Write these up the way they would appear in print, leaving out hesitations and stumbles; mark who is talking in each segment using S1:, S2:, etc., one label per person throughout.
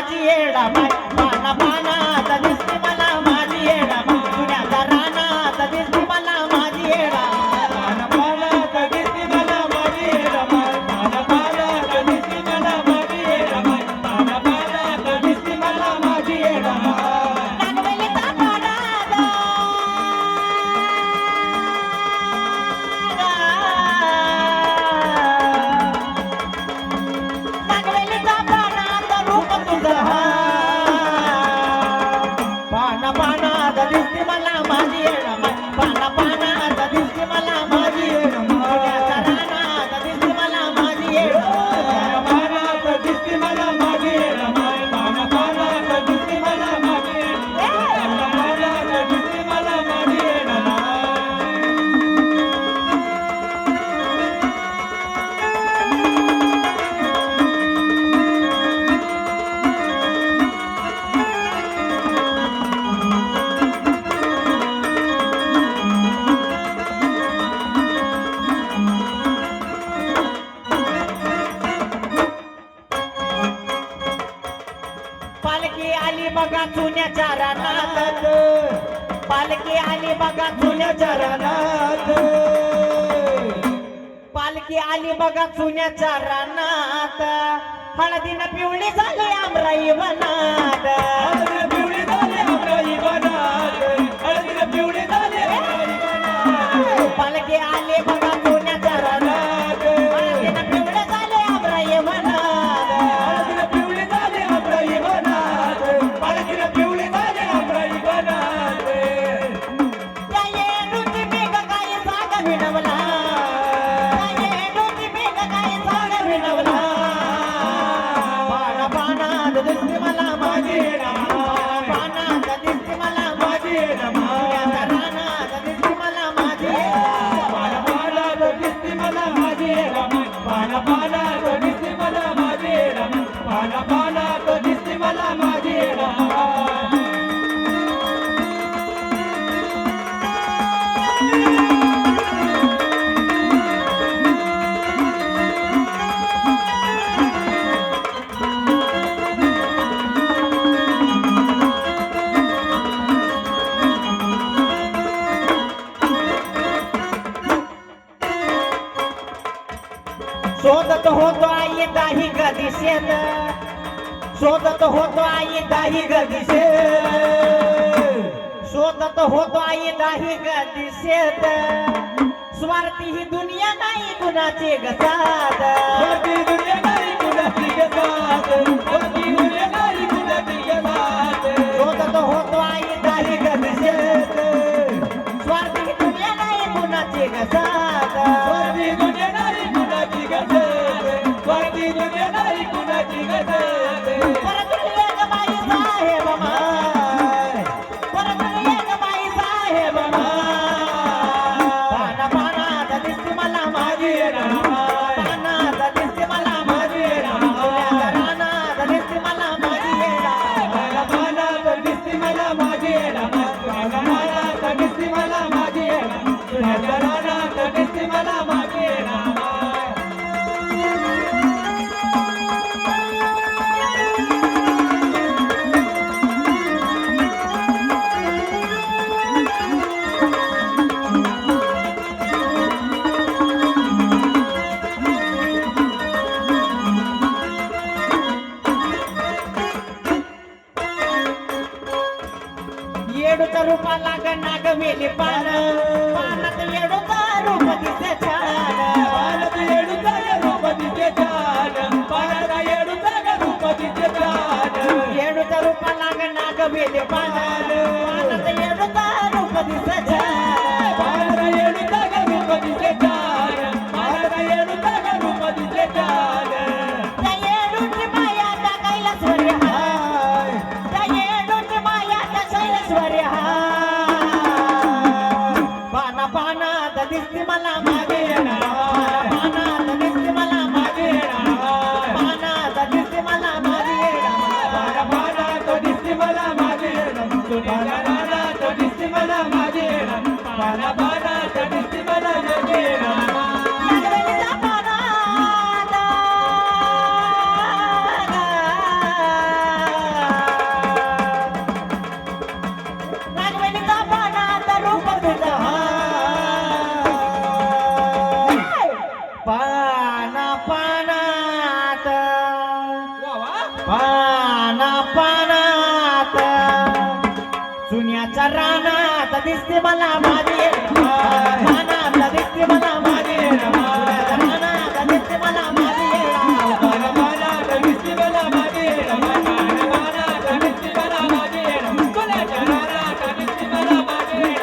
S1: माझी येडाबाई पाना पानात दिसते मला माझी येडाबाई पुण्याच्या रानात दिसते मला माझी येडाबाई
S2: पाना पानात दिसते मला माझी येडाबाई पाना पानात दिसते मला माझी येडाबाई पाना पानात दिसते मला माझी येडाबाई
S1: नागवेलीचा पानात नागवेलीचा पानात रूप तुझं पाना पानात दिसते मला माझी येडाबाई पाना पानात दिसते मला माझी येडाबाई पुण्याच्या रानात दिसते मला माझी येडाबाई
S2: पाना पानात दिसते मला माझी येडाबाई पाना पानात दिसते मला माझी येडाबाई पाना पानात दिसते मला माझी येडाबाई
S1: पालखी आली बघा चुन्याच्या रानात पालखी आली बघा चुन्याच्या रानात पालखी आली बघा चुन्याच्या रानात हळदीनं पिवळी झाली आमराई वनात
S2: हळदीनं पिवळी झाली आमराई वनात हळदीनं पिवळी झाली आमराई वनात
S1: पालखी आली बघा चुन्याच्या रानात हळदीनं पिवळी झाली आमराई वनात
S2: हळदीनं पिवळी झाली आमराई वनात हळदीनं पिवळी झाली आमराई वनात
S1: त्या येडूची मेघ काय जाग विणवला त्या येडूची मेघ काय जाग विणवला पाना पानात दिसते मला माझी येडाबाई पानात दिसते मला माझी येडाबाई रानात दिसते मला माझी
S2: पाना पानात दिसते मला माझी येडाबाई पाना पानात दिसते मला माझी येडाबाई पाना पानात दिसते मला माझी येडाबाई
S1: शोधत होतो आई दाही गदिशेत शोधत होतो आई दाही गदिशेत शोधत होतो आई दाही गदिशेत स्वार्थी ही दुनिया नाही कुणाची गसाद
S2: स्वार्थी दुनिया नाही कुणाची गसाद स्वार्थी दुनिया नाही कुणाची गसाद
S1: शोधत होतो आई दाही गदिशेत स्वार्थी ही दुनिया नाही कुणाची गसाद
S2: स्वार्थी दुनिया नाही कुणाची गसाद स्वार्थी दुनिया नाही कुणाची गसाद
S1: परत एक बाई साहेब माय परत एक बाई साहेब माय पाना पानात दिसते मला माझी येडाबाई पानात दिसते मला माझी येडाबाई रानात दिसते मला माझी येडाबाई
S2: पाना पानात दिसते मला माझी येडाबाई पाना पानात दिसते मला माझी येडाबाई तुझ्या रानात दिसते मला माझी येडाबाई
S1: येडूचा रूपाला नाग मेली पान पानात येडूचा रूप दिसे छान
S2: पानात येडूचा रूप दिसे छान पानात येडूचा रूप दिसे छान
S1: येडूचा रूपाला नाग मेली पान पानात येडूचा रूप दिसे छान
S2: पानात येडूचा रूप दिसे छान पानात येडूचा रूप दिसे छान
S1: त्या येडूची माया त्या कैलासवरी हाय त्या येडूची माया त्या शैलेश्वरी हाय पाना पानात दिसते मला मागे येडाबाई पानात दिसते मला मागे येडाबाई पानात दिसते मला मागे येडाबाई
S2: पाना पानात दिसते मला माझी येडाबाई तुझ्या रानात दिसते मला माझी येडाबाई पाना पानात दिसते मला माझी येडाबाई
S1: नागवेलीचा पानात सुन्याच्या रानात दिसते मला माझी रानात दिसते मला माझी रानात दिसते मला माझी
S2: पानापानात दिसते मला माझी पानापानात दिसते मला माझी सोन्याच्या रानात दिसते मला माझी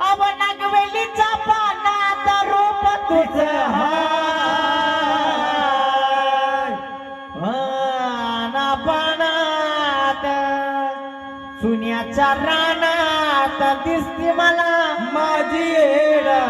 S1: अब नागवेलीच्या पानात रूप तुझं हाय पानात सुन्याच्या रानात दिसते मला
S2: माझी येडा